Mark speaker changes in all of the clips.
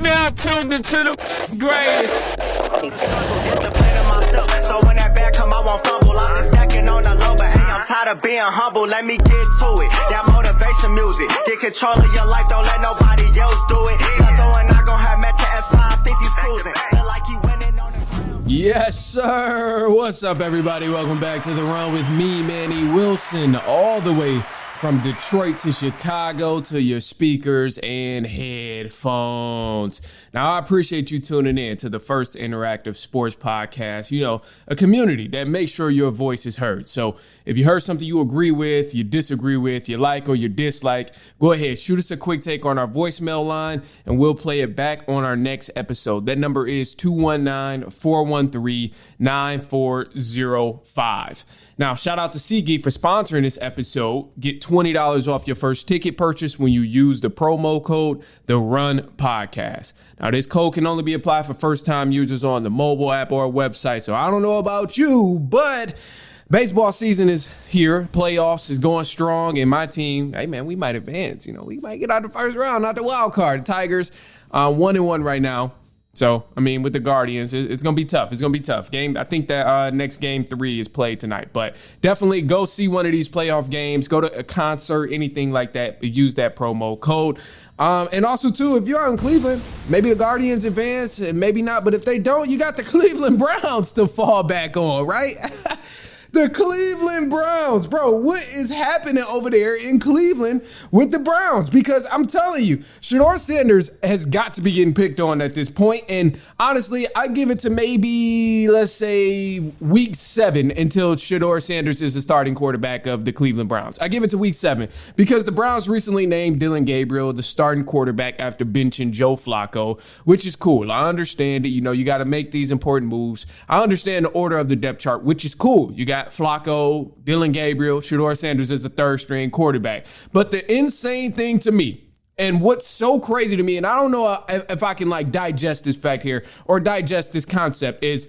Speaker 1: now tuned into the greatest.
Speaker 2: So when that bag come, I won't fumble. I'm just stacking on the low, but hey, I'm tired of being humble. Let me get to it. That motivation music. Get control of your life, don't let nobody else do it. Cause when I gon' have Metro S550s cruising. Feel like you winning on the ground.
Speaker 3: Yes, sir. What's up, everybody? Welcome back to The Run with me, Manny Wilson, all the way from Detroit to Chicago to your speakers and headphones. Now, I appreciate you tuning in to the first interactive sports podcast, a community that makes sure your voice is heard. So if you heard something you agree with, you disagree with, you like or you dislike, go ahead, shoot us a quick take on our voicemail line and we'll play it back on our next episode. That number is 219-413-9405. Now, shout out to SeatGeek for sponsoring this episode. Get $20 off your first ticket purchase when you use the promo code The Run Podcast. Now, this code can only be applied for first-time users on the mobile app or website. So I don't know about you, but baseball season is here. Playoffs is going strong, and my team, hey man, we might advance. We might get out the first round, not the wild card. The Tigers 1-1 right now. So, with the Guardians, it's going to be tough. It's going to be tough. I think that next game 3 is played tonight. But definitely go see one of these playoff games. Go to a concert, anything like that. Use that promo code. And also, too, if you're out in Cleveland, maybe the Guardians advance and maybe not. But if they don't, you got the Cleveland Browns to fall back on, right? The Cleveland Browns, bro, what is happening over there in Cleveland with the Browns? Because I'm telling you, Shedeur Sanders has got to be getting picked on at this point. And honestly, I give it to maybe, let's say, week 7 until Shedeur Sanders is the starting quarterback of the Cleveland Browns. I give it to week 7 because the Browns recently named Dillon Gabriel the starting quarterback after benching Joe Flacco, which is cool. I understand it. You got to make these important moves. I understand the order of the depth chart, which is cool. You got Flacco, Dillon Gabriel, Shedeur Sanders is the third string quarterback. But the insane thing to me, and what's so crazy to me, and I don't know if I can digest this fact here or digest this concept, is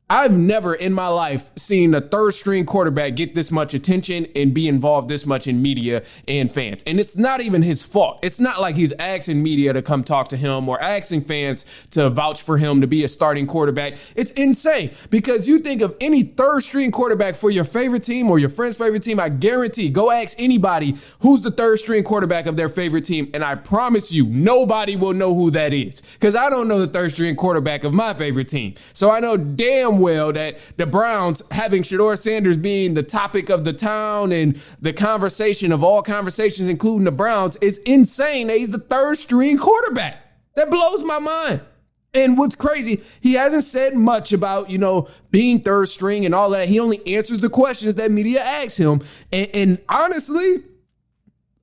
Speaker 3: I've never in my life seen a third string quarterback get this much attention and be involved this much in media and fans. And it's not even his fault. It's not like he's asking media to come talk to him or asking fans to vouch for him to be a starting quarterback. It's insane because you think of any third string quarterback for your favorite team or your friend's favorite team. I guarantee, go ask anybody who's the third string quarterback of their favorite team. And I promise you, nobody will know who that is because I don't know the third string quarterback of my favorite team. So I know damn well that the Browns having Shedeur Sanders being the topic of the town and the conversation of all conversations, including the Browns, is insane. He's the third string quarterback. That blows my mind. And what's crazy, he hasn't said much about, being third string and all that. He only answers the questions that media asks him. And honestly,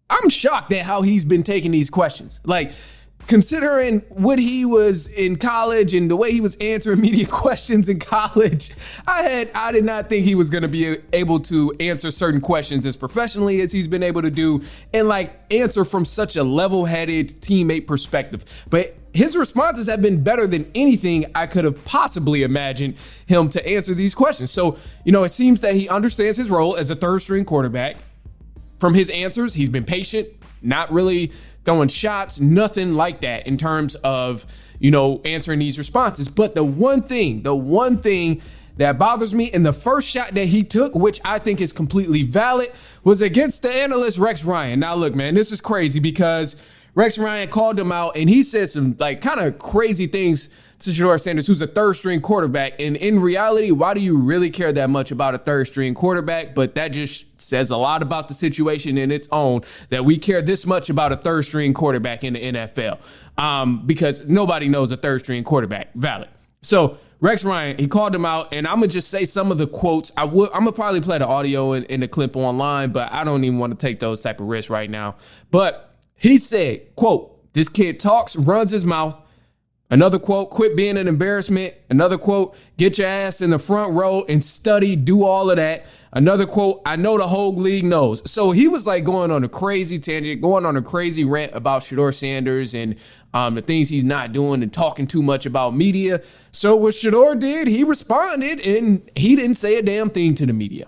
Speaker 3: I'm shocked at how he's been taking these questions. Considering what he was in college and the way he was answering media questions in college, I did not think he was going to be able to answer certain questions as professionally as he's been able to do and answer from such a level-headed teammate perspective. But his responses have been better than anything I could have possibly imagined him to answer these questions. So, it seems that he understands his role as a third string quarterback. From his answers, he's been patient, not really throwing shots, nothing like that in terms of, answering these responses. But the one thing that bothers me in the first shot that he took, which I think is completely valid, was against the analyst Rex Ryan. Now, look, man, this is crazy because Rex Ryan called him out and he said some kind of crazy things to Shedeur Sanders, who's a third string quarterback. And in reality, why do you really care that much about a third string quarterback? But that just says a lot about the situation in its own that we care this much about a third string quarterback in the NFL because nobody knows a third string quarterback. Valid. So Rex Ryan, he called him out, and I'm going to just say some of the quotes. I'm going to probably play the audio in the clip online, but I don't even want to take those type of risks right now. But he said, quote, "This kid talks, runs his mouth." Another quote, "Quit being an embarrassment." Another quote, "Get your ass in the front row and study, do all of that." Another quote, "I know the whole league knows." So he was going on a crazy tangent, going on a crazy rant about Shedeur Sanders and the things he's not doing and talking too much about media. So what Shedeur did, he responded and he didn't say a damn thing to the media.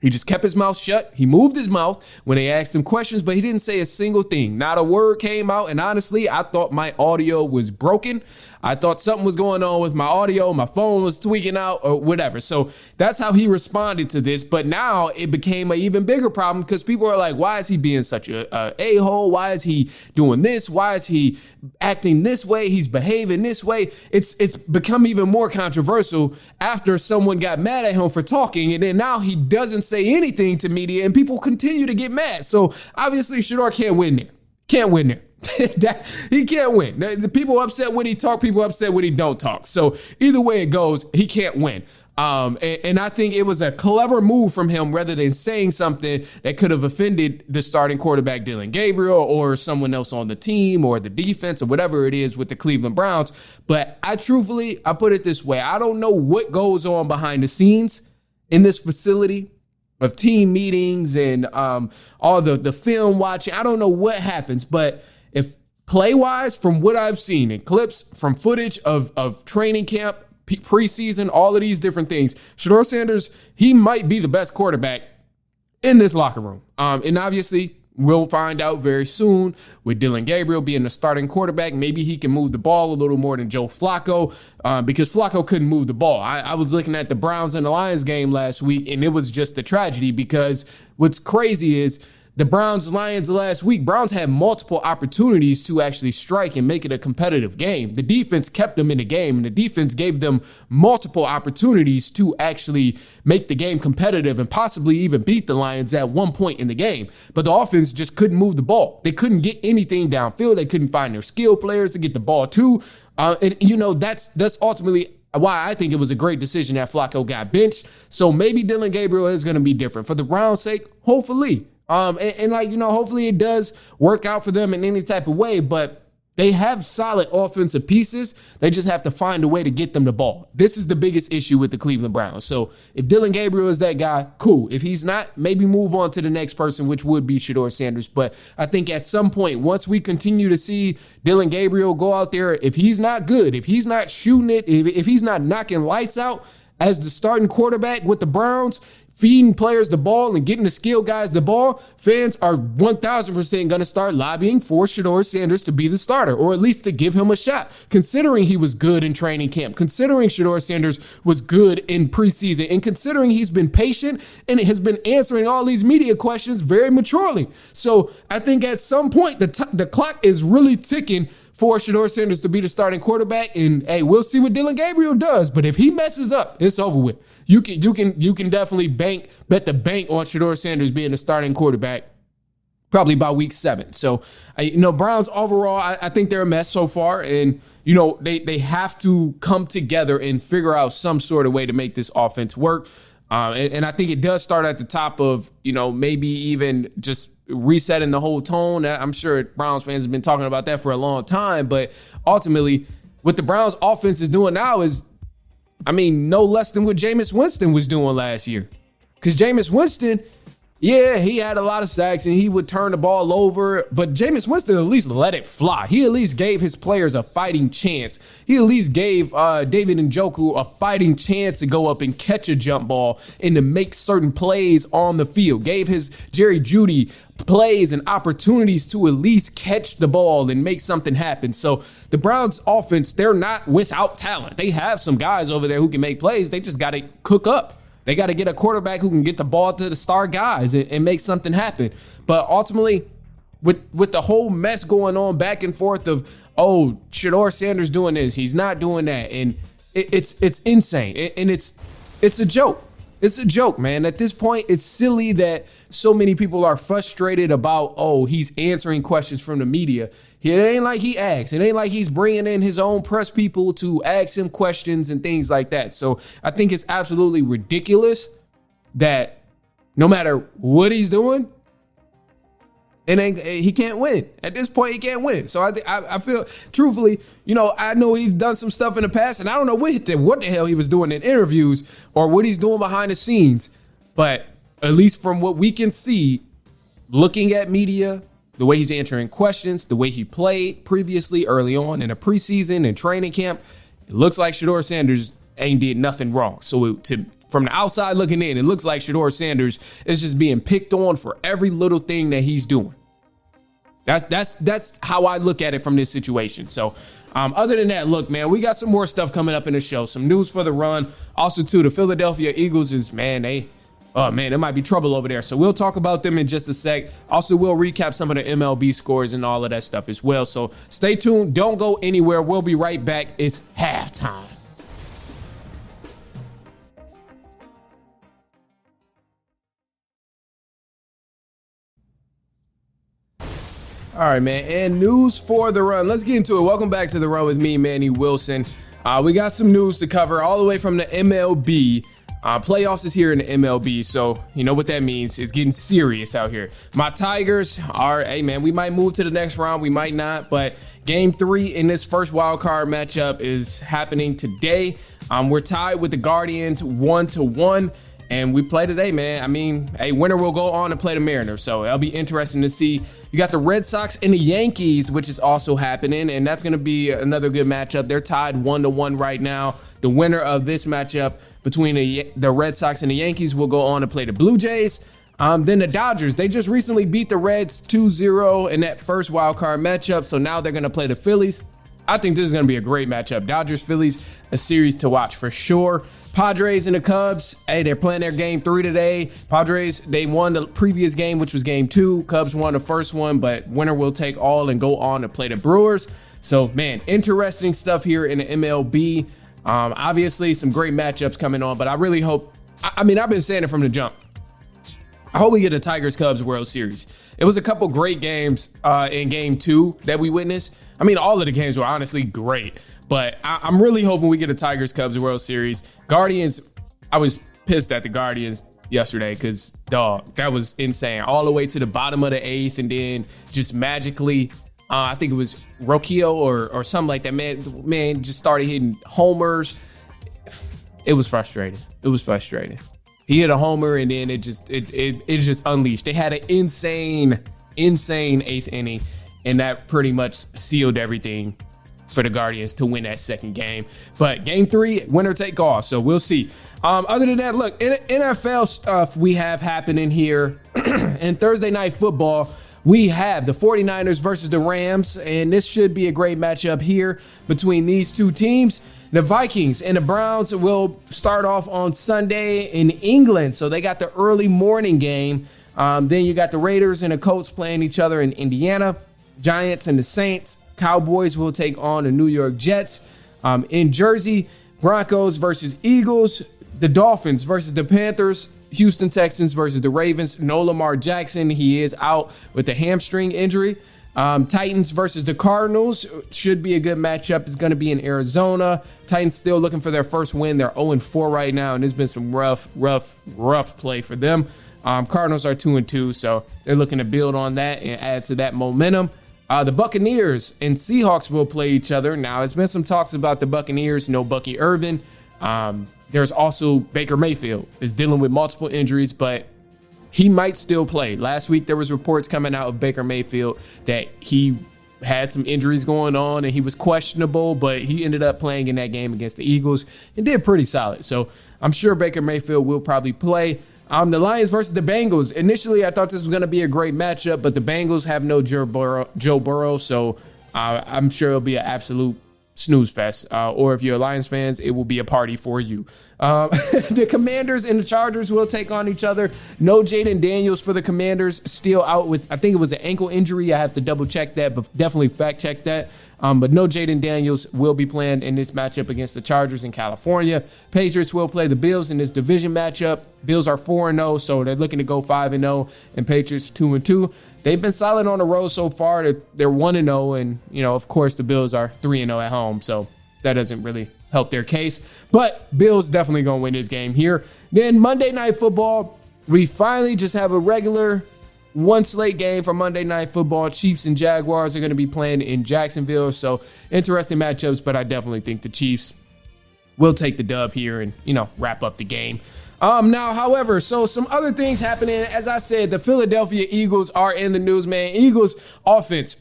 Speaker 3: He just kept his mouth shut. He moved his mouth when they asked him questions, but he didn't say a single thing. Not a word came out. And honestly, I thought my audio was broken. I thought something was going on with my audio. My phone was tweaking out or whatever. So that's how he responded to this. But now it became an even bigger problem because people are like, why is he being such a a-hole? Why is he doing this? Why is he acting this way? He's behaving this way. It's become even more controversial after someone got mad at him for talking. And then now he doesn't say anything to media and people continue to get mad. So obviously Shedeur can't win there. Can't win there. He can't win. The people upset when he talk, people upset when he don't talk. So either way it goes, he can't win. And I think it was a clever move from him rather than saying something that could have offended the starting quarterback, Dillon Gabriel, or someone else on the team or the defense or whatever it is with the Cleveland Browns. But I put it this way. I don't know what goes on behind the scenes in this facility of team meetings and all the film watching. I don't know what happens, but if play-wise, from what I've seen in clips, from footage of training camp, preseason, all of these different things, Shedeur Sanders, he might be the best quarterback in this locker room. And obviously, we'll find out very soon with Dillon Gabriel being the starting quarterback. Maybe he can move the ball a little more than Joe Flacco because Flacco couldn't move the ball. I was looking at the Browns and the Lions game last week, and it was just a tragedy because what's crazy is the Browns-Lions last week, Browns had multiple opportunities to actually strike and make it a competitive game. The defense kept them in the game, and the defense gave them multiple opportunities to actually make the game competitive and possibly even beat the Lions at one point in the game. But the offense just couldn't move the ball. They couldn't get anything downfield. They couldn't find their skill players to get the ball to. And that's ultimately why I think it was a great decision that Flacco got benched. So maybe Dillon Gabriel is going to be different. For the Browns' sake, hopefully. Hopefully it does work out for them in any type of way, but they have solid offensive pieces. They just have to find a way to get them the ball. This is the biggest issue with the Cleveland Browns. So if Dillon Gabriel is that guy, cool. If he's not, maybe move on to the next person, which would be Shedeur Sanders. But I think at some point, once we continue to see Dillon Gabriel go out there, if he's not good, if he's not shooting it, if he's not knocking lights out as the starting quarterback with the Browns, feeding players the ball and getting the skill guys the ball, fans are 1,000% going to start lobbying for Shedeur Sanders to be the starter, or at least to give him a shot, considering he was good in training camp, considering Shedeur Sanders was good in preseason, and considering he's been patient and has been answering all these media questions very maturely. So I think at some point, the clock is really ticking for Shedeur Sanders to be the starting quarterback. And hey, we'll see what Dillon Gabriel does. But if he messes up, it's over with. You can definitely bet the bank on Shedeur Sanders being the starting quarterback probably by week 7. So, Browns overall, I think they're a mess so far. And, they have to come together and figure out some sort of way to make this offense work. And I think it does start at the top of, maybe even just resetting the whole tone. I'm sure Browns fans have been talking about that for a long time. But ultimately, what the Browns offense is doing now is, no less than what Jameis Winston was doing last year. Because Jameis Winston, yeah, he had a lot of sacks and he would turn the ball over, but Jameis Winston at least let it fly. He at least gave his players a fighting chance. He at least gave David Njoku a fighting chance to go up and catch a jump ball and to make certain plays on the field. Gave his Jerry Jeudy plays and opportunities to at least catch the ball and make something happen. So the Browns offense, they're not without talent. They have some guys over there who can make plays. They just got to cook up. They got to get a quarterback who can get the ball to the star guys and make something happen. But ultimately, with the whole mess going on back and forth of, Shedeur Sanders doing this, he's not doing that, and it's insane, and it's a joke. It's a joke, man. At this point, it's silly that so many people are frustrated about, he's answering questions from the media. It ain't like he asks. It ain't like he's bringing in his own press people to ask him questions and things like that. So I think it's absolutely ridiculous that no matter what he's doing, he can't win. At this point, he can't win. So I feel, truthfully, I know he's done some stuff in the past, and I don't know what the hell he was doing in interviews or what he's doing behind the scenes. But at least from what we can see, looking at media, the way he's answering questions, the way he played previously early on in a preseason and training camp, it looks like Shedeur Sanders ain't did nothing wrong. So from the outside looking in, it looks like Shedeur Sanders is just being picked on for every little thing that he's doing. That's how I look at it from this situation. So other than that, look, man, we got some more stuff coming up in the show. Some news for the run. Also, too, the Philadelphia Eagles is, man, there might be trouble over there. So we'll talk about them in just a sec. Also, we'll recap some of the MLB scores and all of that stuff as well. So stay tuned. Don't go anywhere. We'll be right back. It's halftime. All right, man, and news for the run. Let's get into it. Welcome back to the run with me, Manny Wilson. We got some news to cover all the way from the MLB. Playoffs is here in the MLB, so you know what that means. It's getting serious out here. My Tigers are, hey, man, we might move to the next round. We might not, but game 3 in this first wild card matchup is happening today. We're tied with the Guardians 1-1. And we play today, man. I mean, a winner will go on and play the Mariners. So it'll be interesting to see. You got the Red Sox and the Yankees, which is also happening. And that's going to be another good matchup. They're tied 1-1 right now. The winner of this matchup between the Red Sox and the Yankees will go on to play the Blue Jays. Then the Dodgers, they just recently beat the Reds 2-0 in that first wild card matchup. So now they're going to play the Phillies. I think this is going to be a great matchup. Dodgers, Phillies, a series to watch for sure. Padres and the Cubs, hey, they're playing their game 3 today. Padres, they won the previous game, which was game 2. Cubs won the first one, but winner will take all and go on to play the Brewers. So, man, interesting stuff here in the MLB. Obviously, some great matchups coming on, but I really hope, I've been saying it from the jump. I hope we get a Tigers-Cubs World Series. It was a couple great games in game 2 that we witnessed. I mean, all of the games were honestly great, but I'm really hoping we get a Tigers-Cubs World Series. Guardians, I was pissed at the Guardians yesterday because, dog, that was insane. All the way to the bottom of the 8th, and then just magically, I think it was Rocchio or something like that, man just started hitting homers. It was frustrating. He hit a homer, and then it just unleashed. They had an insane 8th inning, and that pretty much sealed everything for the Guardians to win that second game. But game 3, winner take all. So we'll see. Other than that, look, NFL stuff we have happening here. And Thursday night football, we have the 49ers versus the Rams. And this should be a great matchup here between these two teams. The Vikings and the Browns will start off on Sunday in England. So they got the early morning game. Then you got the Raiders and the Colts playing each other in Indiana. Giants and the Saints. Cowboys will take on the New York Jets. In Jersey, Broncos versus Eagles. The Dolphins versus the Panthers. Houston Texans versus the Ravens. No Lamar Jackson. He is out with a hamstring injury. Titans versus the Cardinals should be a good matchup. It's going to be in Arizona. Titans still looking for their first win. They're 0-4 right now, and there's been some rough play for them. Cardinals are 2-2, so they're looking to build on that and add to that momentum. The Buccaneers and Seahawks will play each other. Now, it's been some talks about the Buccaneers. No Bucky Irvin. There's also Baker Mayfield is dealing with multiple injuries, but he might still play. Last week, there was reports coming out of Baker Mayfield that he had some injuries going on and he was questionable, but he ended up playing in that game against the Eagles and did pretty solid. So I'm sure Baker Mayfield will probably play. The Lions versus the Bengals. Initially, I thought this was going to be a great matchup, but the Bengals have no Joe Burrow, so I'm sure it'll be an absolute snooze fest. Or if you're Lions fans, it will be a party for you. The Commanders and the Chargers will take on each other. No Jaden Daniels for the Commanders, still out with, I think it was an ankle injury. I have to double check that, but definitely fact check that. But no Jaden Daniels will be playing in this matchup against the Chargers in California. Patriots will play the Bills in this division matchup. Bills are 4-0, so they're looking to go 5-0, and Patriots 2-2. They've been solid on the road so far. They're 1-0, and, of course, the Bills are 3-0 at home, so that doesn't really help their case. But Bills definitely going to win this game here. Then Monday Night Football, we finally just have a regular one slate game for Monday Night Football. Chiefs and Jaguars are going to be playing in Jacksonville, so interesting matchups, but I definitely think the Chiefs will take the dub here and, wrap up the game. Now, however, so some other things happening. As I said, the Philadelphia Eagles are in the news, man. Eagles offense,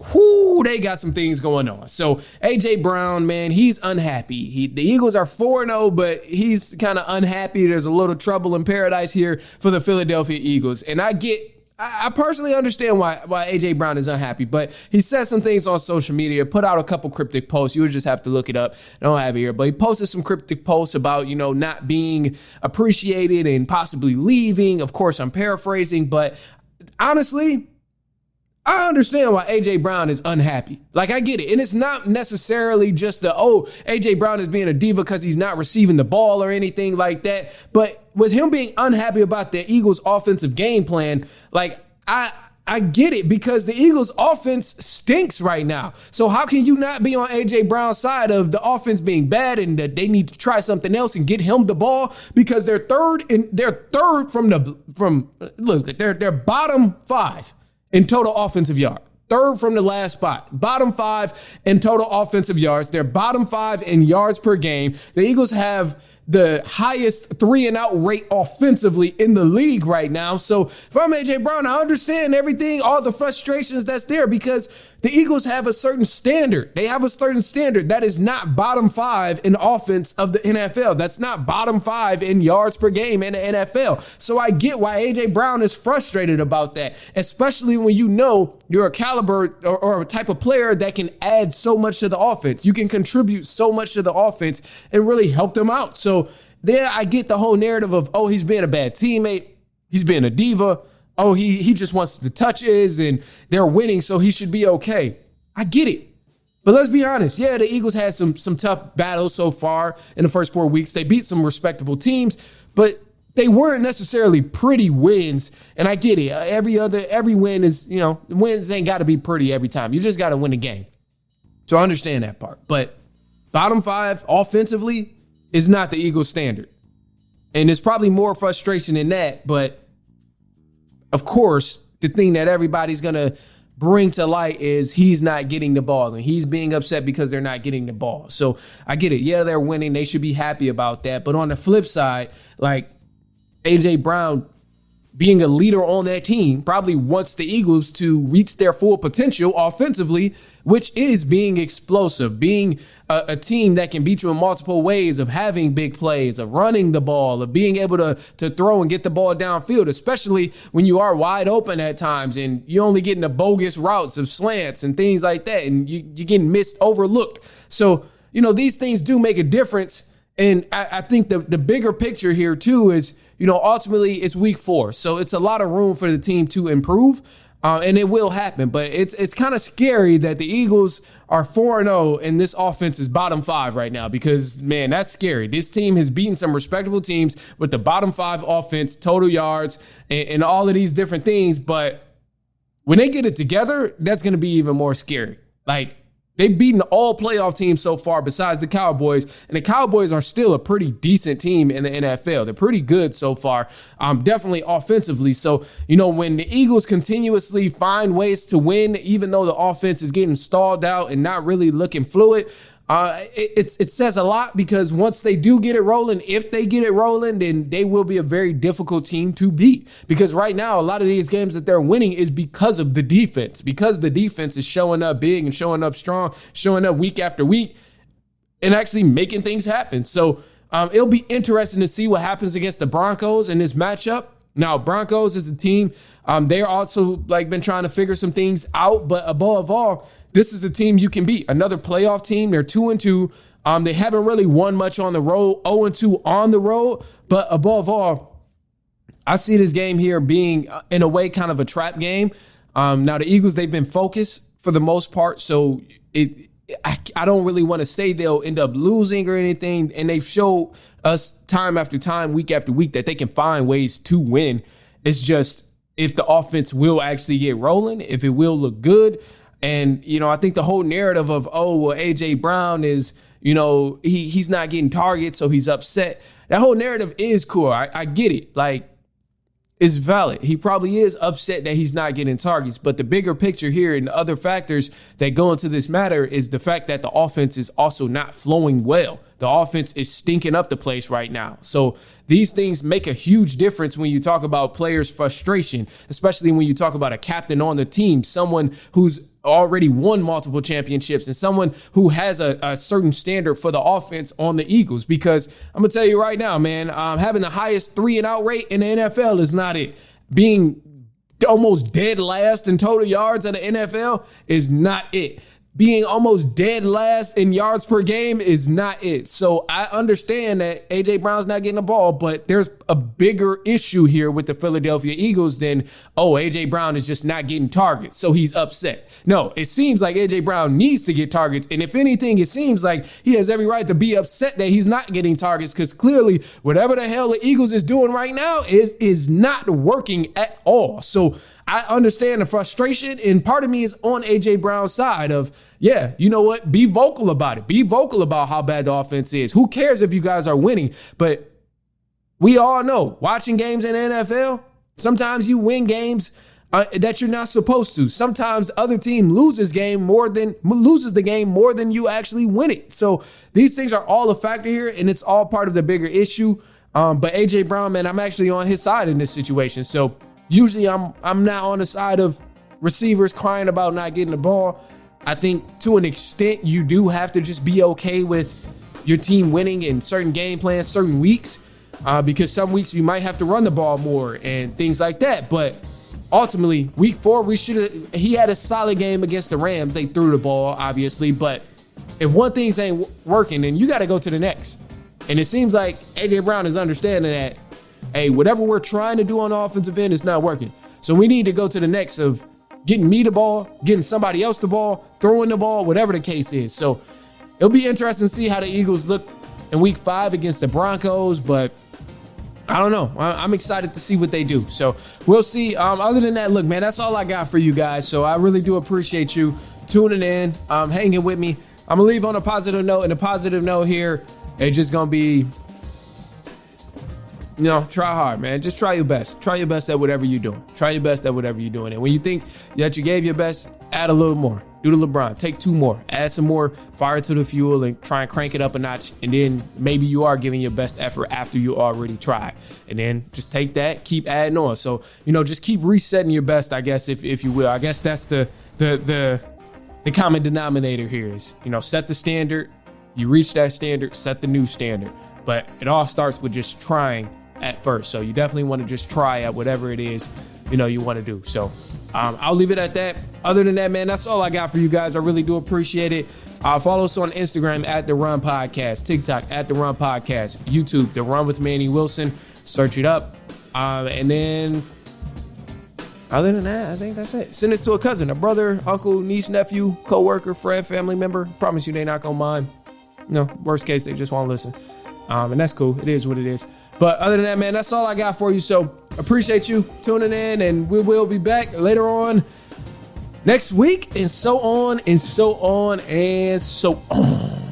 Speaker 3: they got some things going on. So AJ Brown, man, he's unhappy. The Eagles are 4-0, but he's kind of unhappy. There's a little trouble in paradise here for the Philadelphia Eagles. And I personally understand why AJ Brown is unhappy, but he said some things on social media, put out a couple cryptic posts. You would just have to look it up. I don't have it here, but he posted some cryptic posts about, not being appreciated and possibly leaving. Of course, I'm paraphrasing, but honestly, I understand why AJ Brown is unhappy. Like, I get it. And it's not necessarily just AJ Brown is being a diva because he's not receiving the ball or anything like that. But with him being unhappy about the Eagles' offensive game plan, like, I get it, because the Eagles' offense stinks right now. So how can you not be on AJ Brown's side of the offense being bad and that they need to try something else and get him the ball? Because they're bottom 5 in total offensive yard. Third from the last spot. Bottom 5 in total offensive yards. They're bottom 5 in yards per game. The Eagles have the highest 3-and-out rate offensively in the league right now. So if I'm AJ Brown, I understand everything, all the frustrations that's there, because the Eagles have a certain standard. They have a certain standard that is not bottom 5 in offense of the NFL. That's not bottom 5 in yards per game in the NFL. So I get why AJ Brown is frustrated about that, especially when you're a caliber or a type of player that can add so much to the offense. You can contribute so much to the offense and really help them out. So there I get the whole narrative of, he's being a bad teammate. He's being a diva. He just wants the touches and they're winning, so he should be okay. I get it. But let's be honest. Yeah, the Eagles had some tough battles so far in the first 4 weeks. They beat some respectable teams, but they weren't necessarily pretty wins. And I get it. Every win is, wins ain't got to be pretty every time. You just got to win a game. So I understand that part. But bottom 5 offensively is not the Eagles standard. And there's probably more frustration in that. But of course, the thing that everybody's going to bring to light is he's not getting the ball and he's being upset because they're not getting the ball. So I get it. Yeah, they're winning. They should be happy about that. But on the flip side, like, AJ Brown being a leader on that team probably wants the Eagles to reach their full potential offensively, which is being explosive, being a team that can beat you in multiple ways, of having big plays, of running the ball, of being able to throw and get the ball downfield, especially when you are wide open at times and you're only getting the bogus routes of slants and things like that, and you're getting overlooked. So, these things do make a difference. And I think the bigger picture here too is, ultimately it's week 4. So it's a lot of room for the team to improve. And it will happen. But it's kind of scary that the Eagles are 4-0 and this offense is bottom 5 right now, because, man, that's scary. This team has beaten some respectable teams with the bottom 5 offense, total yards, and all of these different things. But when they get it together, that's going to be even more scary. Like, they've beaten all playoff teams so far besides the Cowboys, and the Cowboys are still a pretty decent team in the NFL. They're pretty good so far, definitely offensively. So, when the Eagles continuously find ways to win, even though the offense is getting stalled out and not really looking fluid, it says a lot, because once they do get it rolling, if they get it rolling, then they will be a very difficult team to beat. Because right now, a lot of these games that they're winning is because of the defense, because the defense is showing up big and showing up strong, showing up week after week and actually making things happen. So it'll be interesting to see what happens against the Broncos in this matchup. Now, Broncos is a team, they're also been trying to figure some things out, but above all, this is a team you can beat. Another playoff team. They're 2-2. They haven't really won much on the road, 0-2 on the road. But above all, I see this game here being, in a way, kind of a trap game. Now, the Eagles, they've been focused for the most part. So I don't really want to say they'll end up losing or anything. And they've showed us time after time, week after week, that they can find ways to win. It's just if the offense will actually get rolling, if it will look good. And, I think the whole narrative of, AJ Brown is, he's not getting targets, so he's upset. That whole narrative is cool. I get it. Like, is valid. He probably is upset that he's not getting targets, but the bigger picture here and the other factors that go into this matter is the fact that the offense is also not flowing well. The offense is stinking up the place right now. So these things make a huge difference when you talk about players' frustration, especially when you talk about a captain on the team, someone who's already won multiple championships and someone who has a certain standard for the offense on the Eagles. Because I'm going to tell you right now, man, having the highest 3-and-out rate in the NFL is not it. Being almost dead last in total yards in the NFL is not it. Being almost dead last in yards per game is not it. So I understand that A.J. Brown's not getting the ball, but there's a bigger issue here with the Philadelphia Eagles than, A.J. Brown is just not getting targets, so he's upset. No, it seems like A.J. Brown needs to get targets. And if anything, it seems like he has every right to be upset that he's not getting targets, because clearly whatever the hell the Eagles is doing right now is not working at all. So I understand the frustration, and part of me is on A.J. Brown's side of, yeah, you know what? Be vocal about it. Be vocal about how bad the offense is. Who cares if you guys are winning? But we all know, watching games in the NFL, sometimes you win games that you're not supposed to. Sometimes other team loses the game more than you actually win it. So these things are all a factor here, and it's all part of the bigger issue. But A.J. Brown, man, I'm actually on his side in this situation. So usually I'm not on the side of receivers crying about not getting the ball. I think to an extent you do have to just be okay with your team winning in certain game plans, certain weeks, because some weeks you might have to run the ball more and things like that. But ultimately, week 4, he had a solid game against the Rams. They threw the ball, obviously, but if one thing ain't working, then you got to go to the next. And it seems like A.J. Brown is understanding that, hey, whatever we're trying to do on the offensive end is not working. So we need to go to the next of getting me the ball, getting somebody else the ball, throwing the ball, whatever the case is. So it'll be interesting to see how the Eagles look in week 5 against the Broncos, but I don't know. I'm excited to see what they do. So we'll see. Other than that, look, man, that's all I got for you guys. So I really do appreciate you tuning in, hanging with me. I'm going to leave on a positive note, and a positive note here, it's just going to be, try hard, man. Just try your best. Try your best at whatever you're doing. Try your best at whatever you're doing. And when you think that you gave your best, add a little more. Do the LeBron. Take 2 more. Add some more fire to the fuel and try and crank it up a notch. And then maybe you are giving your best effort after you already tried. And then just take that, keep adding on. So, just keep resetting your best, I guess, if you will. I guess that's the common denominator here is, set the standard. You reach that standard, set the new standard. But it all starts with just trying at first. So you definitely want to just try at whatever it is, you want to do. So I'll leave it at that. Other than that, man, that's all I got for you guys. I really do appreciate it. Follow us on Instagram at The Run Podcast, TikTok at The Run Podcast, YouTube, The Run with Manny Wilson. Search it up. And then other than that, I think that's it. Send it to a cousin, a brother, uncle, niece, nephew, coworker, friend, family member. Promise you they're not going to mind. Worst case, they just want to listen. And that's cool. It is what it is. But other than that, man, that's all I got for you. So appreciate you tuning in, and we will be back later on next week, and so on and so on and so on.